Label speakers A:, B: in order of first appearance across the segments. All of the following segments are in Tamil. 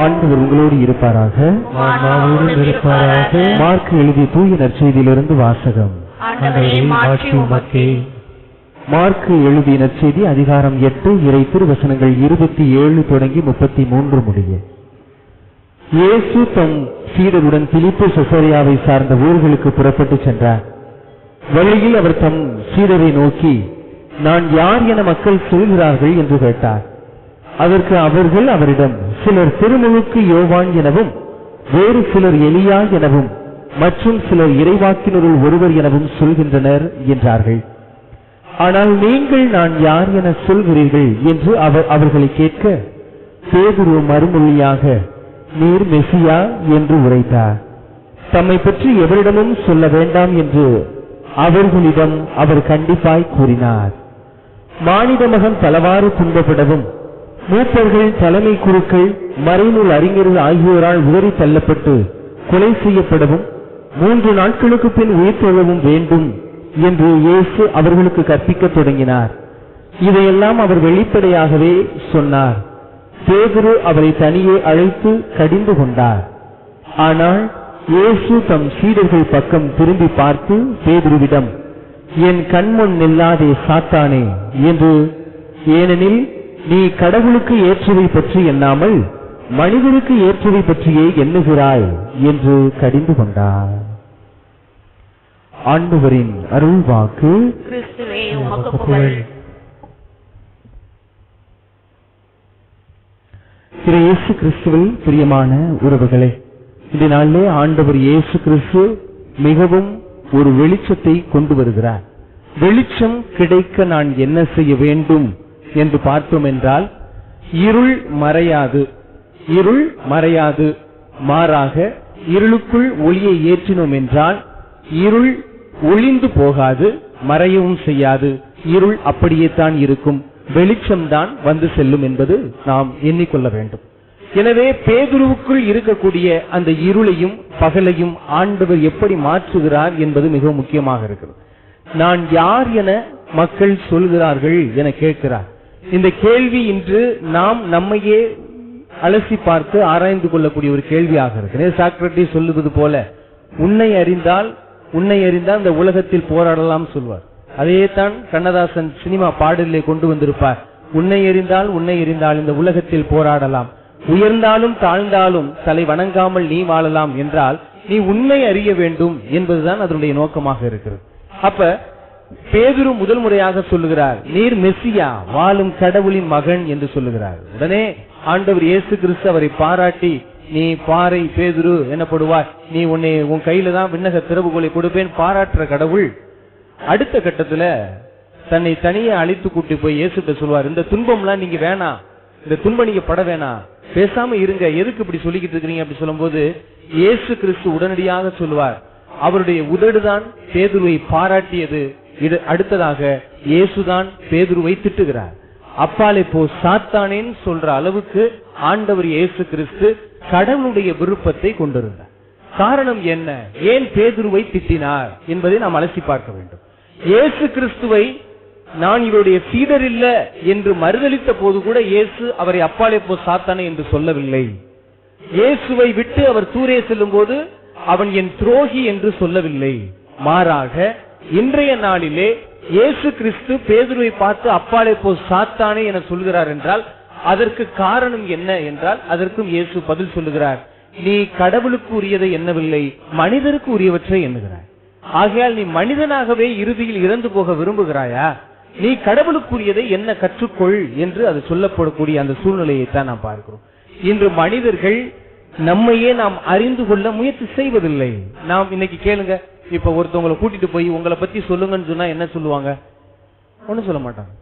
A: ஆண்டவர் உங்களோடு இருப்பாராக. மார்க் எழுதிய தூய நற்செய்தியிலிருந்து வாசகம். மார்க் எழுதிய நற்செய்தி அதிகாரம் 8 இறை திருவசனங்கள் 27 தொடங்கி 33 முடிய. இயேசு தம் சீடருடன் பிலிப்பு செசரியாவை சார்ந்த ஊர்களுக்கு புறப்பட்டு சென்றார். வழியில் அவர் தம் சீடரை நோக்கி, நான் யார் என மக்கள் சொல்கிறார்கள் என்று கேட்டார். அதற்கு அவர்கள் அவரிடம், சிலர் திருமுழுக்கு யோவான் எனவும், வேறு சிலர் எலியா எனவும், மற்றும் சிலர் இறைவாக்கினருள் ஒருவர் எனவும் சொல்கின்றனர் என்றார்கள். ஆனால் நீங்கள் நான் யார் என சொல்கிறீர்கள் என்று அவர்களை கேட்க, பேதுரு மறுமொழியாக, நீர் மெசியா என்று உரைத்தார். தம்மை பற்றி எவரிடமும் சொல்ல வேண்டாம் என்று அவர்களிடம் அவர் கண்டிப்பாய் கூறினார். மானிட மகன் பலவாறு துன்பப்படவும், மூப்பர்கள், தலைமை குருக்கள், மறைநூல் அறிஞர்கள் ஆகியோரால் உதறி தள்ளப்பட்டு கொலை செய்யப்படவும் 3 நாட்களுக்கு பின் உயிர்த்தெழவும் வேண்டும் என்று இயேசு அவர்களுக்கு கற்பிக்க தொடங்கினார். இதையெல்லாம் அவர் வெளிப்படையாகவே சொன்னார். பேதுரு அவரை தனியே அழைத்து கடிந்து கொண்டார். ஆனால் இயேசு தம் சீடர்கள் பக்கம் திரும்பி பார்த்து பேதுருவிடம், என் கண்முன் நில்லாதே சாத்தானே என்று, ஏனெனில் நீ கடவுளுக்கு ஏற்றவை பற்றி எண்ணாமல் மனிதருக்கு ஏற்றவை பற்றியே எண்ணுகிறாய் என்று கடிந்து கொண்டார். ஆண்டவரின் அருள் வாக்கு. திரு இயேசு கிறிஸ்துவில் பிரியமான உறவுகளே, இந்த நாளிலே ஆண்டவர் இயேசு கிறிஸ்து மிகவும் ஒரு வெளிச்சத்தை கொண்டு வருகிறார். வெளிச்சம் கிடைக்க நான் என்ன செய்ய வேண்டும் என்று பார்த்தோம் என்றால், இருள் மறையாது, மாறாக இருளுக்குள் ஒளியை ஏற்றினோம் என்றால் இருள் ஒளிந்து போகாது, மறையவும் செய்யாது, இருள் அப்படியே தான் இருக்கும், வெளிச்சம்தான் வந்து செல்லும் என்பது நாம் எண்ணிக்கொள்ள வேண்டும். எனவே பேதுருவுக்குள் இருக்கக்கூடிய அந்த இருளையும் பகலையும் ஆண்டவர் எப்படி மாற்றுகிறார் என்பது மிகவும் முக்கியமாக இருக்கிறது. நான் யார் என மக்கள் சொல்கிறார்கள் என கேட்கிறார். இந்த கேள்வி இன்று நாம் நம்மையே அலசி பார்த்து ஆராய்ந்து கொள்ளக்கூடிய ஒரு கேள்வியாக இருக்கு. சாக்ரட்டிஸ் சொல்லுவது போல, உன்னை அறிந்தால் இந்த உலகத்தில் போராடலாம் சொல்வார். அதே தான் கண்ணதாசன் சினிமா பாடலிலே கொண்டு வந்திருப்பார். உன்னை எறிந்தால் இந்த உலகத்தில் போராடலாம், உயர்ந்தாலும் தாழ்ந்தாலும் தலை வணங்காமல் நீ வாழலாம் என்றால் நீ உன்னை அறிய வேண்டும் என்பதுதான் அதனுடைய நோக்கமாக இருக்கிறது. அப்ப பேதுரு முதல் முறையாக சொல்லுகிறார், நீர் மெசியா, வாழும் கடவுளின் மகன் என்று சொல்லுகிறார். உடனே ஆண்டவர் இயேசு கிறிஸ்து அவரை பாராட்டி, நீ பாறை பேதுரு எனப்படுவாய், நீ உன் கையில தான் விண்ணக திறவுகோலை கொடுப்பேன் பாராட்டுற கடவுள். அடுத்த கட்டத்துல தன்னை தனியே அழைத்து கூட்டி போய் இயேசுட்ட சொல்வார், இந்த துன்பம்லாம் நீங்க வேணாம், இந்த துன்பம் நீங்க பட வேணாம், பேசாம இருங்க, எதுக்கு இப்படி சொல்லிக்கிட்டு இருக்கிறீங்க அப்படி சொல்லும் போது இயேசு கிறிஸ்து உடனடியாக சொல்வார், அவருடைய உதடுதான் பேதுருவை பாராட்டியது. அடுத்ததாக இயேசுதான் பேதுருவை திட்டுகிறார். அப்பாலே போ சாத்தானேன்னு சொல்ற அளவுக்கு ஆண்டவர் இயேசு கிறிஸ்து கடவுளுடைய விருப்பத்தை கொண்டிருந்தார். காரணம் என்ன, ஏன் பேதுருவை திட்டினார் என்பதை நாம் அலசி பார்க்க வேண்டும். இயேசு கிறிஸ்துவை நான் இவருடைய சீடர் இல்ல என்று மறுதளித்த போது கூட இயேசு அவரை அப்பாலே போ சாத்தானே என்று சொல்லவில்லை. இயேசுவை விட்டு அவர் தூரே செல்லும் போது அவன் என் துரோகி என்று சொல்லவில்லை. மாறாக இன்றைய நாளிலே இயேசு கிறிஸ்து பேதுருவை பார்த்து அப்பாலே போ சாத்தானே என சொல்கிறார் என்றால் அதற்கு காரணம் என்ன என்றால், அதற்கும் இயேசு பதில் சொல்லுகிறார், நீ கடவுளுக்கு உரியதை எண்ணவில்லை, மனிதருக்கு உரியவற்றை எண்ணுகிறாய். ஆகையால் நீ மனிதனாகவே இறுதியில் இறந்து போக விரும்புகிறாயா, நீ கடவுளுக்குரியதை என்ன கற்றுக்கொள் என்று அது சொல்லப்படக்கூடிய அந்த சூழ்நிலையை தான் நாம் பார்க்கிறோம். இன்று மனிதர்கள் நம்மையே நாம் அறிந்து கொள்ள முயற்சி செய்வதில்லை. நாம் இன்னைக்கு கேளுங்க, இப்ப ஒருத்தவங்களை கூட்டிட்டு போய் உங்களை பத்தி சொல்லுங்கன்னு சொன்னா என்ன சொல்லுவாங்க? ஒன்னும் சொல்ல மாட்டாங்க.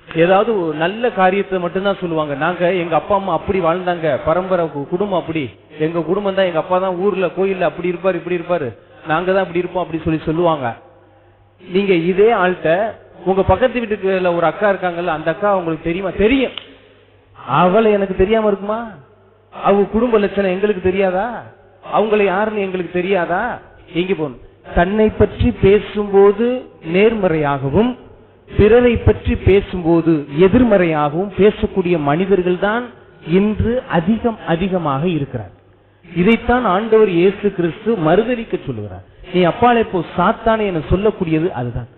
A: ஏதாவது ஒரு நல்ல காரியத்தை மட்டும்தான் சொல்லுவாங்க. நாங்க எங்க அப்பா அம்மா அப்படி வாழ்ந்தாங்க, பரம்பரை குடும்பம் அப்படி, எங்க குடும்பம் தான், எங்க அப்பா தான் ஊர்ல கோயில்ல அப்படி இருப்பாரு இப்படி இருப்பாரு, நாங்க தான் இப்படி இருப்போம் அப்படி சொல்லுவாங்க. நீங்க இதே ஆள்கிட்ட உங்க பக்கத்து வீட்டுக்குள்ள ஒரு அக்கா இருக்காங்கல்ல, அந்த அக்கா உங்களுக்கு தெரியுமா? தெரியும். அவளை எனக்கு தெரியாம இருக்குமா? அவங்க குடும்ப லட்சணம் எங்களுக்கு தெரியாதா? அவங்களை யாருன்னு எங்களுக்கு தெரியாதா? எங்க போகணும்? தன்னை பற்றி பேசும்போது நேர்மறையாகவும் பிறரை பற்றி பேசும்போது எதிர்மறையாகவும் பேசக்கூடிய மனிதர்கள் தான் இன்று அதிகமாக இருக்கிறார். இதைத்தான் ஆண்டவர் இயேசு கிறிஸ்து மறுதலிக்க சொல்லுகிறார். நீ அப்பாலே போ சாத்தானே என சொல்லக்கூடியது அதுதான்.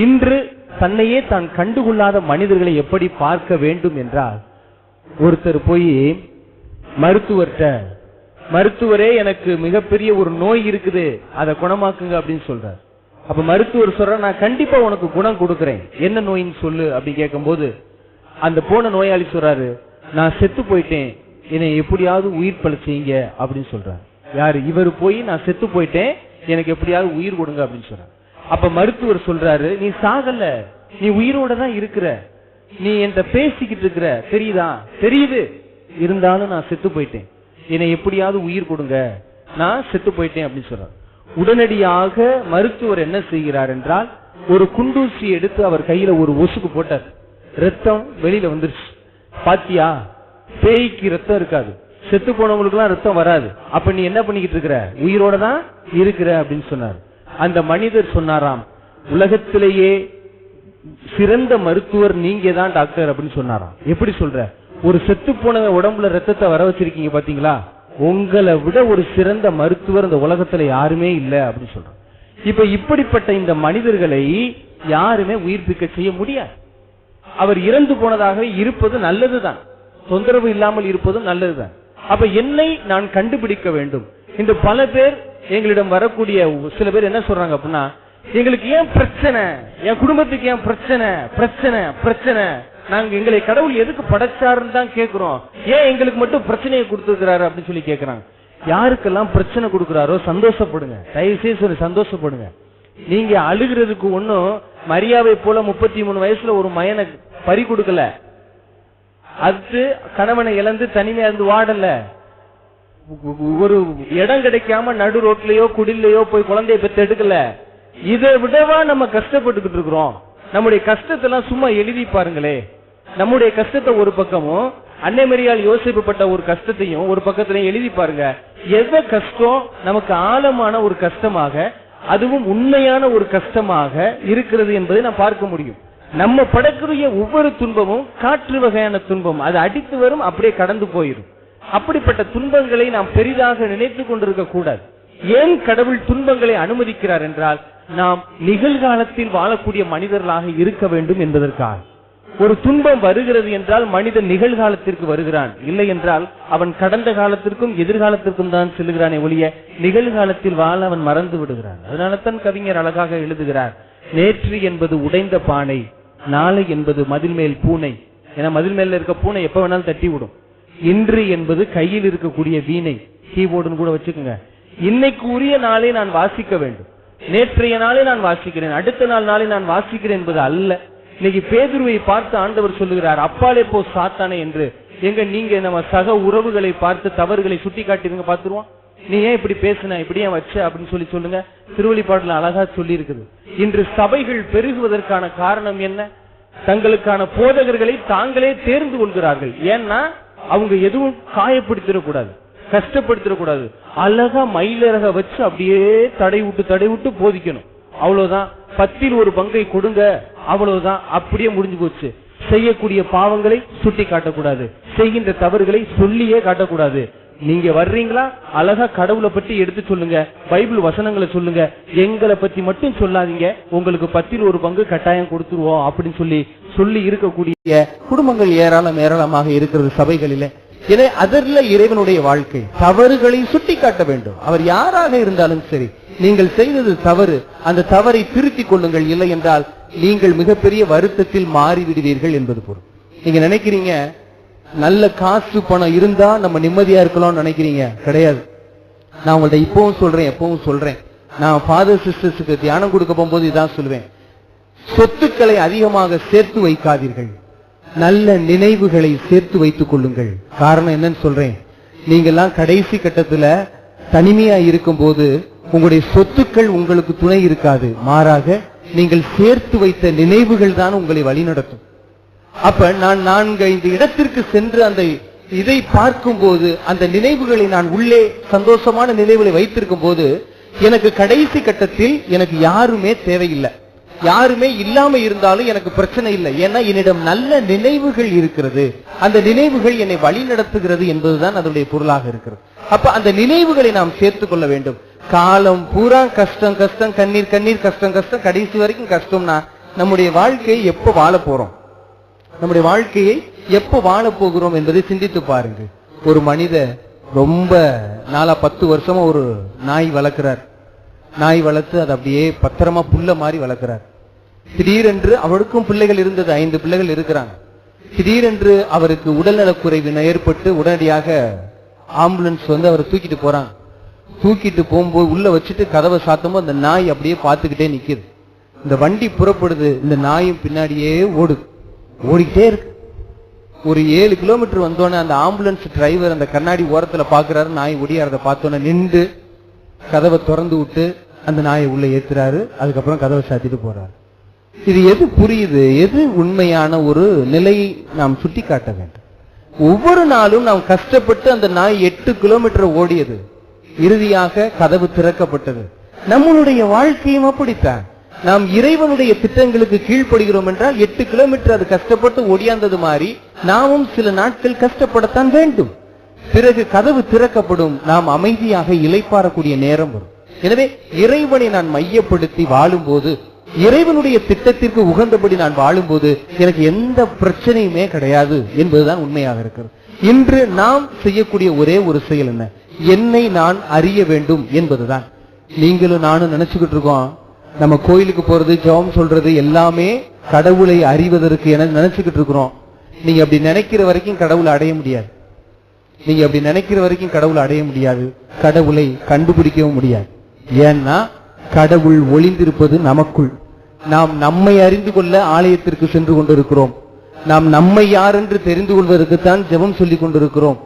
A: இன்று தன்னையே தான் கண்டுகொள்ளாத மனிதர்களை எப்படி பார்க்க வேண்டும் என்றால், ஒருத்தர் போய் மருத்துவரே எனக்கு மிகப்பெரிய ஒரு நோய் இருக்குது, அதை குணமாக்குங்க அப்படின்னு சொல்றார். அப்ப மருத்துவர் சொல்ற, நான் கண்டிப்பா உனக்கு குணம் கொடுக்கறேன், என்ன நோயின்னு சொல்லு அப்படி கேட்கும் போது அந்த போன நோயாளி சொல்றாரு, நான் செத்து போயிட்டேன், என்னை எப்படியாவது உயிர் பழச்சீங்க அப்படின்னு சொல்றாரு. யாரு? இவர் போய் நான் செத்து போயிட்டேன், எனக்கு எப்படியாவது உயிர் கொடுங்க அப்படின்னு சொல்றாரு. அப்ப மருத்துவர் சொல்றாரு, நீ சாகல, நீ உயிரோட தான் இருக்கிற, நீ என்கிட்ட பேசிக்கிட்டு இருக்கிற, தெரியுதா? தெரியுது, இருந்தாலும் நான் செத்து போயிட்டேன், என்னை எப்படியாவது உயிர் கொடுங்க, நான் செத்து போயிட்டேன் அப்படின்னு சொல்றாரு. உடனடியாக மருத்துவர் என்ன செய்கிறார் என்றால், ஒரு குண்டூசி எடுத்து அவர் கையில ஒரு ஒசுக்கு போட்டார். ரத்தம் வெளியில வந்துருச்சு. பாத்தியா, பேய்க்கு ரத்தம் இருக்காது, செத்து போனவங்களுக்கு எல்லாம் ரத்தம் வராது, அப்ப நீ என்ன பண்ணிக்கிட்டு இருக்கிற, உயிரோட தான் இருக்கிற அப்படின்னு சொன்னார். அந்த மனிதர் சொன்னாராம், உலகத்திலேயே சிறந்த மருத்துவர் நீங்க தான் டாக்டர் அப்படின்னு சொன்னாராம். எப்படி சொல்ற? ஒரு செத்து போன உடம்புல ரத்தத்தை வர வச்சிருக்கீங்க பாத்தீங்களா, உங்களை விட ஒரு சிறந்த மருத்துவர் இந்த உலகத்துல யாருமே இல்லை அப்படின்னு சொல்றாங்க. இப்ப இப்படிப்பட்ட இந்த மனிதர்களை யாருமே உயிர்ப்பிக்க செய்ய முடியாது. அவர் இறந்து போனதாக இருப்பது நல்லதுதான், தொந்தரவு இல்லாமல் இருப்பதும் நல்லதுதான். அப்ப என்னை நான் கண்டுபிடிக்க வேண்டும். இந்த பல பேர் எங்களிடம் வரக்கூடிய சில பேர் என்ன சொல்றாங்க அப்படின்னா, எங்களுக்கு ஏன் பிரச்சனை, என் குடும்பத்துக்கு ஏன் பிரச்சனை பிரச்சனை பிரச்சனை, நாங்க எங்களை கடவுள் எதுக்கு படைச்சாருன்னு தான் கேட்கிறோம், ஏன் எங்களுக்கு மட்டும் பிரச்சனையை கொடுத்துருக்கிறாரு அப்படின்னு சொல்லி கேட்கிறாங்க. யாருக்கெல்லாம் பிரச்சனை கொடுக்கிறாரோ சந்தோஷப்படுங்க, தயவு செய்து சொல்லி சந்தோஷப்படுங்க. நீங்க அழுகிறதுக்கு ஒன்னும் மரியாதை போல 33 வயசுல ஒரு மயனை பறி கொடுக்கல, அது கணவனை இழந்து தனிமையா இருந்து வாடல, ஒரு இடம் கிடைக்காம நடு ரோட்லயோ குடிலையோ போய் குழந்தைய பெற்று எடுக்கல. இதை விடவா நம்ம கஷ்டப்பட்டுக்கிட்டு இருக்கிறோம்? நம்முடைய கஷ்டத்தெல்லாம் சும்மா எழுதி பாருங்களே. நம்முடைய கஷ்டத்தை ஒரு பக்கமும், அன்னை மரியாள் யோசிக்கப்பட்ட ஒரு கஷ்டத்தையும் ஒரு பக்கத்திலையும் எழுதி பாருங்க. எந்த கஷ்டம் நமக்கு ஆழமான ஒரு கஷ்டமாக, அதுவும் உண்மையான ஒரு கஷ்டமாக இருக்கிறது என்பதை நாம் பார்க்க முடியும். நம்ம படக்கூடிய ஒவ்வொரு துன்பமும் காற்று வகையான துன்பம், அது அடித்து வரும், அப்படியே கடந்து போயிடும். அப்படிப்பட்ட துன்பங்களை நாம் பெரிதாக நினைத்துக் கொண்டிருக்க கூடாது. ஏன் கடவுள் துன்பங்களை அனுமதிக்கிறார் என்றால், நாம் நிகழ்காலத்தில் வாழக்கூடிய மனிதர்களாக இருக்க வேண்டும் என்பதற்காக. ஒரு துன்பம் வருகிறது என்றால் மனிதன் நிகழ்காலத்திற்கு வருகிறான், இல்லை என்றால் அவன் கடந்த காலத்திற்கும் எதிர்காலத்திற்கும் தான் செல்கிறானே ஒழிய நிகழ்காலத்தில் வாழ அவன் மறந்து விடுகிறான். அதனால தான் கவிஞர் அழகாக எழுதுகிறார், நேற்று என்பது உடைந்த பானை, நாளை என்பது மதில் மேல் பூனை. ஏன்னா மதில் மேல இருக்க பூனை எப்ப வேணாலும் தட்டி விடும். இன்று என்பது கையில் இருக்கக்கூடிய வீணை, கீபோர்டுன்னு கூட வச்சுக்கோங்க. இன்னைக்கு உரிய நாளை நான் வாசிக்க வேண்டும், நேற்றைய நாளை நான் வாசிக்கிறேன், அடுத்த நாளை நான் வாசிக்கிறேன் என்பது அல்ல. இன்னைக்கு பேதுருவை பார்த்து ஆண்டவர் சொல்லுகிறார், அப்பாலே போ சாத்தானே என்று. எங்க நீங்க நம்ம சக உறவுகளை பார்த்து தவறுகளை சுட்டி காட்டிருங்க, பார்த்துருவோம். நீ ஏன் இப்படி பேசுன, இப்படி ஏன் வச்ச அப்படின்னு சொல்லி சொல்லுங்க. திருவள்ளிப்பாட்டுல அழகா சொல்லி இருக்குது. இன்று சபைகள் பெருகுவதற்கான காரணம் என்ன? தங்களுக்கான போதகர்களை தாங்களே தேர்ந்து கொள்கிறார்கள். ஏன்னா அவங்க எதுவும் காயப்படுத்திடக்கூடாது, கஷ்டப்படுத்திடக்கூடாது. அழகா மயிலரக வச்சு அப்படியே தடை விட்டு போதிக்கணும், அவ்வளவுதான். 10ல் 1 பங்கை கொடுங்க, அவ்வளவுதான், அப்படியே முடிஞ்சு போச்சு. செய்யக்கூடிய பாவங்களை சுட்டி காட்டக்கூடாது, செய்கின்ற தவறுகளை சொல்லியே காட்டக்கூடாது. நீங்க வர்றீங்களா, அழகா கடவுளை பற்றி எடுத்து சொல்லுங்க, பைபிள் வசனங்களை சொல்லுங்க, எங்களை பத்தி மட்டும் சொல்லாதீங்க, உங்களுக்கு 10ல் 1 பங்கு கட்டாயம் கொடுத்துருவோம் அப்படின்னு சொல்லி இருக்கக்கூடிய குடும்பங்கள் ஏராளமாக இருக்கிறது சபைகளிலே. எனவே அதில் இறைவனுடைய வாழ்க்கை தவறுகளை சுட்டி காட்ட வேண்டும். அவர் யாராக இருந்தாலும் சரி, நீங்கள் செய்தது தவறு, அந்த தவறை திருத்திக் கொள்ளுங்கள், இல்லை என்றால் நீங்கள் மிகப்பெரிய வருத்தத்தில் மாறிவிடுவீர்கள் என்பது பொருள். நீங்க நினைக்கிறீங்க நல்ல காசு பணம் இருந்தா நம்ம நிம்மதியா இருக்கலாம்னு நினைக்கிறீங்க, கிடையாது. நான் உங்கள்ட்ட எப்பவும் சொல்றேன், நான் ஃபாதர் சிஸ்டர்ஸுக்கு தியானம் கொடுக்க போகும்போது இதான் சொல்லுவேன், சொத்துக்களை அதிகமாக சேர்த்து வைக்காதீர்கள், நல்ல நினைவுகளை சேர்த்து வைத்துக் கொள்ளுங்கள். காரணம் என்னன்னு சொல்றேன், நீங்கெல்லாம் கடைசி கட்டத்துல தனிமையா இருக்கும் போது உங்களுடைய சொத்துக்கள் உங்களுக்கு துணை இருக்காது, மாறாக நீங்கள் சேர்த்து வைத்த நினைவுகள் தான் உங்களை வழிநடத்தும். அப்ப நான் இந்த இடத்திற்கு சென்று அந்த இதை பார்க்கும் போது, அந்த நினைவுகளை நான் உள்ளே சந்தோஷமான நினைவுகளை வைத்திருக்கும் போது, எனக்கு கடைசி கட்டத்தில் எனக்கு யாருமே தேவையில்லை, யாருமே இல்லாம இருந்தாலும் எனக்கு பிரச்சனை இல்லை. ஏன்னா என்னிடம் நல்ல நினைவுகள் இருக்கிறது. அந்த நினைவுகள் என்னை வழி நடத்துகிறது என்பதுதான் அதனுடைய பொருளாக இருக்கிறது. அப்ப அந்த நினைவுகளை நாம் சேர்த்துக் கொள்ள வேண்டும். காலம் பூரா கஷ்டம் கஷ்டம், கண்ணீர் கண்ணீர், கஷ்டம் கஷ்டம், கடைசி வரைக்கும் கஷ்டம்னா நம்முடைய வாழ்க்கையை எப்ப வாழ போறோம், நம்முடைய வாழ்க்கையை எப்ப வாழ போகிறோம் என்பதை சிந்தித்து பாருங்க. ஒரு மனிதர் ரொம்ப நாளா 10 வருஷமா ஒரு நாய் வளர்க்கிறார். நாய் வளர்த்து அதை அப்படியே பத்திரமா புல்ல மாதிரி வளர்க்கிறார். திடீரென்று அவருக்கும் பிள்ளைகள் இருந்தது, 5 பிள்ளைகள் இருக்கிறாங்க. திடீரென்று அவருக்கு உடல்நலக்குறைவு ஏற்பட்டு உடனடியாக ஆம்புலன்ஸ் வந்து அவரை தூக்கிட்டு போறாங்க. தூக்கிட்டு போகும்போது உள்ள வச்சுட்டு கதவை சாத்தும்போது அந்த நாய் அப்படியே பார்த்துக்கிட்டே நிக்குது. இந்த வண்டி புறப்படுது, இந்த நாயும் பின்னாடியே ஓடிக்கிட்டே இருக்கு. ஒரு 7 கிலோமீட்டர் வந்தோடனே அந்த ஆம்புலன்ஸ் டிரைவர் அந்த கண்ணாடி ஓரத்துல பாக்குறாரு, நாய் ஒடியாரத பார்த்தோன்னே நின்று கதவை திறந்து விட்டு அந்த நாயை உள்ள ஏத்துறாரு. அதுக்கப்புறம் கதவை சாத்திட்டு போறாரு. இது எது புரியுது, எது உண்மையான ஒரு நிலையை நாம் சுட்டி காட்ட வேண்டும். ஒவ்வொரு நாளும் நாம் கஷ்டப்பட்டு அந்த நாய் 8 கிலோமீட்டர் ஓடியது, இறுதியாக கதவு திறக்கப்பட்டது. நம்மளுடைய வாழ்க்கையும் அப்படித்தான். நாம் இறைவனுடைய திட்டங்களுக்கு கீழ்ப்படுகிறோம் என்றால் 8 கிலோமீட்டர் அது கஷ்டப்பட்டு ஓடியாந்தது மாதிரி நாமும் சில நாட்கள் கஷ்டப்படத்தான் வேண்டும். பிறகு கதவு திறக்கப்படும், நாம் அமைதியாக இளைப்பாறக்கூடிய நேரம் வரும். எனவே இறைவனை நான் மையப்படுத்தி வாழும்போது, இறைவனுடைய திட்டத்திற்கு உகந்தபடி நான் வாழும்போது எனக்கு எந்த பிரச்சனையுமே கிடையாது என்பதுதான் உண்மையாக இருக்கிறது. இன்று நாம் செய்யக்கூடிய ஒரே ஒரு செயல் என்ன, என்னை நான் அறிய வேண்டும் என்பதுதான். நீங்களும் நானும் நினைச்சுக்கிட்டு இருக்கோம், நம்ம கோயிலுக்கு போறது, ஜெபம் சொல்றது எல்லாமே கடவுளை அறிவதற்கு என நினைச்சுக்கிட்டு இருக்கிறோம். நீங்க அப்படி நினைக்கிற வரைக்கும் கடவுளை அடைய முடியாது. நீங்க அப்படி நினைக்கிற வரைக்கும் கடவுளை அடைய முடியாது, கடவுளை கண்டுபிடிக்கவும் முடியாது. ஏன்னா கடவுள் ஒளிந்திருப்பது நமக்குள். நாம் நம்மை அறிந்து கொள்ள ஆலயத்திற்கு சென்று கொண்டிருக்கிறோம். நாம் நம்மை யார் என்று தெரிந்து கொள்வதற்குத்தான் ஜெபம் சொல்லிக் கொண்டிருக்கிறோம்.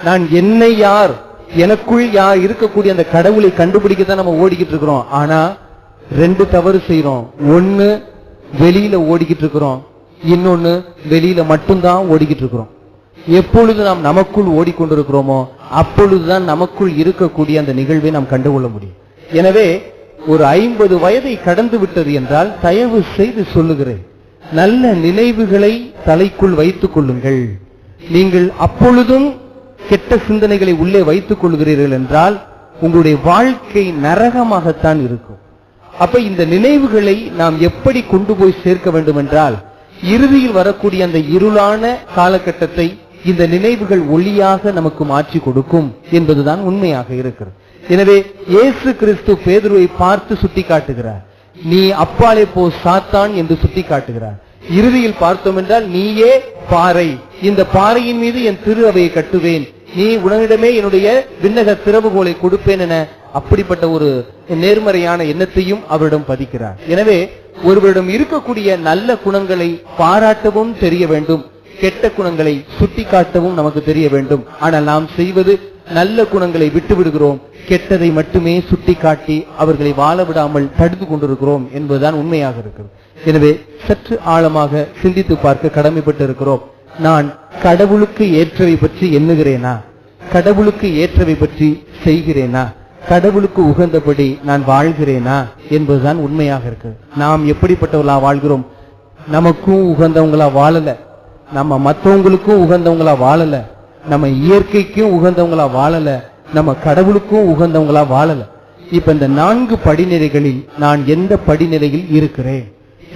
A: நான் என்னை யார், எனக்குள் யார் இருக்கக்கூடிய அந்த கடவுளை கண்டுபிடிக்கத்தான் நம்ம ஓடிக்கிட்டு இருக்கிறோம். ஆனா 2 தவறு செய்யறோம். ஒன்னு வெளியில ஓடிக்கிட்டு இருக்கிறோம், இன்னொன்னு வெளியில மட்டும்தான் ஓடிக்கிட்டு இருக்கிறோம். எப்பொழுது நாம் நமக்குள் ஓடிக்கொண்டிருக்கிறோமோ அப்பொழுதுதான் நமக்குள் இருக்கக்கூடிய அந்த நிகழ்வை நாம் கண்டுகொள்ள முடியும். எனவே ஒரு 50 வயதை கடந்து விட்டது என்றால் தயவு செய்து சொல்லுகிறேன், நல்ல நினைவுகளை தலைக்குள் வைத்துக் கொள்ளுங்கள். நீங்கள் அப்பொழுதும் கெட்ட சிந்தனைகளை உள்ளே வைத்துக் கொள்கிறீர்கள் என்றால் உங்களுடைய வாழ்க்கை நரகமாகத்தான் இருக்கும். அப்ப இந்த நினைவுகளை நாம் எப்படி கொண்டு போய் சேர்க்க வேண்டும் என்றால், இறுதியில் வரக்கூடிய அந்த இருளான காலகட்டத்தை இந்த நினைவுகள் ஒளியாக நமக்கு மாற்றி கொடுக்கும் என்பதுதான் உண்மையாக இருக்கிறது. எனவே இயேசு கிறிஸ்து பேதுருவை பார்த்து சுட்டி காட்டுகிறார், நீ அப்பாலே போ சாத்தான் என்று சுட்டி காட்டுகிறார். இறுதியில் பார்த்தோம் என்றால், நீயே பாறை, இந்த பாறையின் மீது என் திரு அவையை கட்டுவேன், நீ உடனிடமே என்னுடைய விண்ணக திறவுகோலை கொடுப்பேன் என அப்படிப்பட்ட ஒரு நேர்மறையான எண்ணத்தையும் அவரிடம் பதிக்கிறார். எனவே ஒருவரிடம் இருக்கக்கூடிய நல்ல குணங்களை பாராட்டவும் தெரிய வேண்டும், கெட்ட குணங்களை சுட்டி காட்டவும் நமக்கு தெரிய வேண்டும். ஆனால் நாம் செய்வது நல்ல குணங்களை விட்டு விடுகிறோம், கெட்டதை மட்டுமே சுட்டி காட்டி அவர்களை வாழ விடாமல் தடுத்து கொண்டிருக்கிறோம் என்பதுதான் உண்மையாக இருக்கிறது. எனவே சற்று ஆழமாக சிந்தித்து பார்க்க கடமைப்பட்டு இருக்கிறோம். நான் கடவுளுக்கு ஏற்றவை பற்றி எண்ணுகிறேனா, கடவுளுக்கு ஏற்றவை பற்றி செய்கிறேனா, கடவுளுக்கு உகந்தபடி நான் வாழ்கிறேனா என்பதுதான் உண்மையாக இருக்கு. நாம் எப்படிப்பட்டவர்களா வாழ்கிறோம், நமக்கும் உகந்தவங்களா வாழல, நம்ம மற்றவங்களுக்கும் உகந்தவங்களா வாழல, நம்ம இயற்கைக்கும் உகந்தவங்களா வாழல, நம்ம கடவுளுக்கும் உகந்தவங்களா வாழல. இப்ப இந்த 4 படிநிலைகளில் நான் எந்த படிநிலையில் இருக்கிறேன்,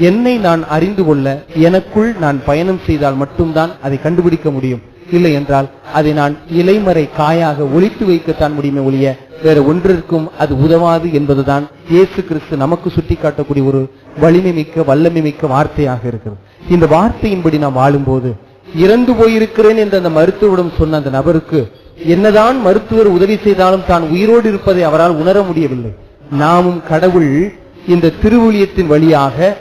A: என்னை நான் அறிந்து கொள்ள எனக்குள் நான் பயணம் செய்தால் மட்டும்தான் அதை கண்டுபிடிக்க முடியும். இல்லை என்றால் அதை நான் இலைமறை காயாக ஒளித்து வைக்கத்தான் முடியுமே ஒழிய வேற ஒன்றிற்கும் அது உதவாது என்பதுதான் இயேசு கிறிஸ்து நமக்கு சுட்டி காட்டக்கூடிய ஒரு வலிமை மிக்க வல்லமை மிக்க வார்த்தையாக இருக்கிறது. இந்த வார்த்தையின்படி நாம் வாழும்போது, இறந்து போயிருக்கிறேன் என்ற அந்த மருத்துவரிடம் சொன்ன அந்த நபருக்கு என்னதான் மருத்துவர் உதவி செய்தாலும் தான் உயிரோடு இருப்பதை அவரால் உணர முடியவில்லை. நாமும் கடவுள் இந்த திருவுழியத்தின் வழியாக,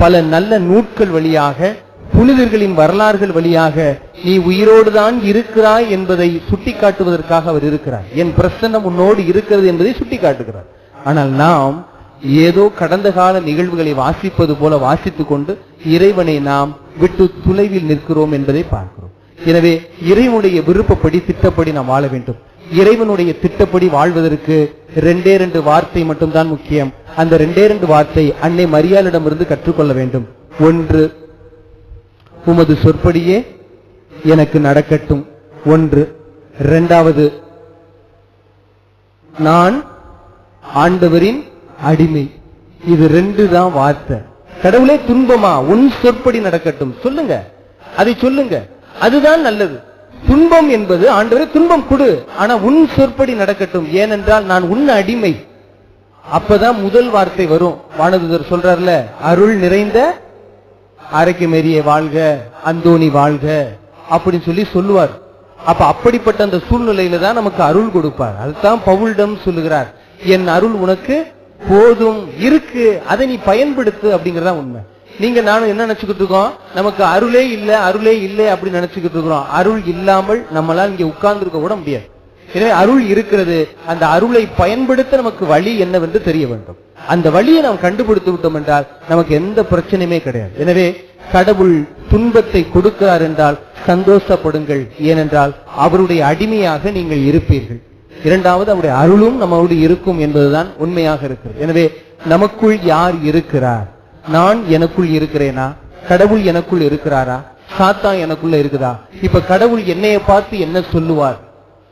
A: பல நல்ல நூட்கள் வழியாக, புனிதர்களின் வரலாறுகள் வழியாக நீ உயிரோடுதான் இருக்கிறாய் என்பதை சுட்டி காட்டுவதற்காக அவர் இருக்கிறார். என் பிரசன்னம் உன்னோடு இருக்கிறது என்பதை சுட்டி காட்டுகிறார். ஆனால் நாம் ஏதோ கடந்த கால நிகழ்வுகளை வாசிப்பது போல வாசித்துக் கொண்டு இறைவனை நாம் விட்டு தொலைவில் நிற்கிறோம் என்பதை பார்க்கிறோம். எனவே இறைவனுடைய விருப்பப்படி திட்டப்படி நாம் வாழ வேண்டும். இறைவனுடைய திட்டப்படி வாழ்வதற்கு 2 வார்த்தை மட்டும்தான் முக்கியம். அந்த 2 வார்த்தை அன்னை மரியாளிடமிருந்து கற்றுக்கொள்ள வேண்டும். ஒன்று, உமது சொற்படியே எனக்கு நடக்கட்டும். ஒன்று. இரண்டாவது, நான் ஆண்டவரின் அடிமை. இது ரெண்டு தான் வார்த்தை. கடவுளே துன்பமா, உன் சொற்படி நடக்கட்டும் சொல்லுங்க, அதை சொல்லுங்க, அதுதான் நல்லது. துன்பம் என்பது ஆண்டவரே துன்பம் கொடு, ஆனா உன் சொற்படி நடக்கட்டும், ஏனென்றால் நான் உன் அடிமை. அப்பதான் முதல் வார்த்தை வரும். வானதூதர் சொல்றார்ல, அருள் நிறைந்த ஆரோக்கியமேரியே வாழ்க, அந்தோணி வாழ்க அப்படின்னு சொல்லி சொல்லுவார். அப்ப அப்படிப்பட்ட அந்த சூழ்நிலையில தான் நமக்கு அருள் கொடுப்பார். அதுதான் பவுலிடம் சொல்லுகிறார், என் அருள் உனக்கு போதும் இருக்கு, அதை நீ பயன்படுத்து அப்படிங்கறதா உண்மை. நீங்க நானும் என்ன நினைச்சுக்கிட்டு இருக்கோம், நமக்கு அருளே இல்ல அருளே இல்லை அப்படின்னு நினைச்சுக்கிட்டு இருக்கிறோம். அருள் இல்லாமல் நம்மளால் இங்க உட்கார்ந்து இருக்க கூட முடியாது. எனவே அருள் இருக்கிறது. அந்த அருளை பயன்படுத்த நமக்கு வழி என்னவென்று தெரிய வேண்டும். அந்த வழியை நாம் கண்டுபிடித்து விட்டோம் என்றால் நமக்கு எந்த பிரச்சனையுமே கிடையாது. எனவே கடவுள் துன்பத்தை கொடுக்கிறார் என்றால் சந்தோஷப்படுங்கள், ஏனென்றால் அவருடைய அடிமையாக நீங்கள் இருப்பீர்கள். இரண்டாவது, அவருடைய அருளும் நம்மோடு இருக்கும் என்பதுதான் உண்மையாக இருக்கிறது. எனவே நமக்குள் யார் இருக்கிறார்? நான் எனக்குள் இருக்கிறேனா? கடவுள் எனக்குள் இருக்கிறாரா? சாத்தான் எனக்குள்ள இருக்குதா? இப்ப கடவுள் என்னைய பார்த்து என்ன சொல்லுவார்?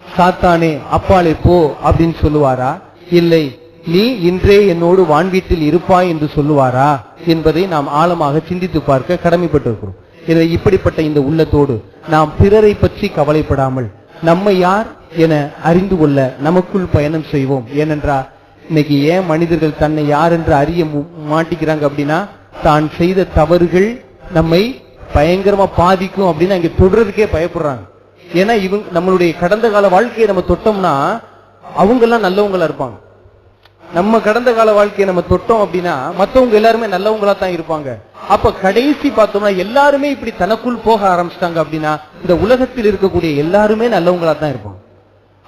A: சாத்தானே அப்பாலே போ அப்படின்னு சொல்லுவாரா? இல்லை, நீ இன்றே என்னோடு வான்வீட்டில் இருப்பாய் என்று சொல்லுவாரா என்பதை நாம் ஆழமாக சிந்தித்து பார்க்க கடமைப்பட்டிருக்கிறோம். எனவே இப்படிப்பட்ட இந்த உள்ளத்தோடு நாம் பிறரை பற்றி கவலைப்படாமல் நம்மை யார் என அறிந்து கொள்ள நமக்குள் பயணம் செய்வோம். ஏனென்றால் இன்னைக்கு ஏன் மனிதர்கள் தன்னை யார் என்று அறிய மாட்டிக்கிறாங்க அப்படின்னா, தான் செய்த தவறுகள் நம்மை பயங்கரமா பாதிக்கும் அப்படின்னு அங்க தொடர்றதுக்கே பயப்படுறாங்க. ஏன்னா இவங்க நம்மளுடைய கடந்த கால வாழ்க்கையை நம்ம தொட்டோம்னா அவங்க எல்லாம் நல்லவங்களா இருப்பாங்க. நம்ம கடந்த கால வாழ்க்கையை நம்ம தொட்டோம் அப்படின்னா மற்றவங்க எல்லாருமே நல்லவங்களா தான் இருப்பாங்க. அப்ப கடைசி பார்த்தோம்னா எல்லாருமே இப்படி தனக்குள் போக ஆரம்பிச்சிட்டாங்க அப்படின்னா இந்த உலகத்தில் இருக்கக்கூடிய எல்லாருமே நல்லவங்களா தான் இருப்பாங்க.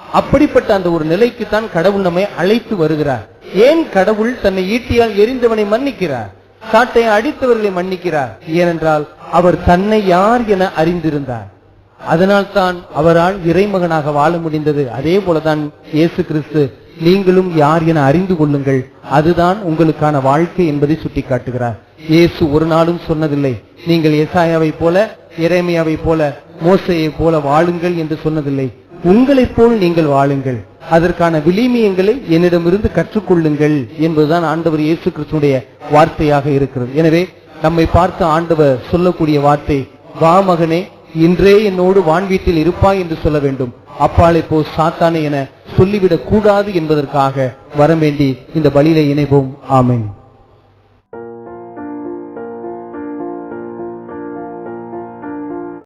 A: அப்படிப்பட்ட அந்த ஒரு நிலைக்கு தான் கடவுள் நம்மை அழைத்து வருகிறார். ஏன் கடவுள் தன்னை ஈட்டியால் எரிந்தவனை மன்னிக்கிறார், சாட்டை அடித்தவர்களை மன்னிக்கிறார்? ஏனென்றால் அவர் தன்னை யார் என அறிந்திருந்தார். அதனால் தான் அவரால் இறைமகனாக வாழ முடிந்தது. அதே போலதான் இயேசு கிறிஸ்து, நீங்களும் யார் என அறிந்து கொள்ளுங்கள், அதுதான் உங்களுக்கான வாழ்க்கை என்பதை சுட்டி காட்டுகிறார். இயேசு ஒரு நாளும் சொன்னதில்லை, நீங்கள் எசாயாவை போல, எரேமியாவை போல, மோசேயை போல வாழுங்கள் என்று சொன்னதில்லை. உங்களைப் போல் நீங்கள் வாழுங்கள், அதற்கான விளிமியங்களை என்னிடமிருந்து கற்றுக்கொள்ளுங்கள் என்பதுதான் ஆண்டவர் இயேசு கிறிஸ்துடைய வார்த்தையாக இருக்கிறது. எனவே நம்மை பார்த்து ஆண்டவர் சொல்லக்கூடிய வார்த்தை, வா மகனே, இன்றே என்னோடு வான்வீட்டில் இருப்பாய் என்று சொல்ல வேண்டும். அப்பாலே போ சாத்தானே என சொல்லிவிடக் கூடாது என்பதற்காக வரவேண்டி இந்த பலியிலே இணைவோம். ஆமென்.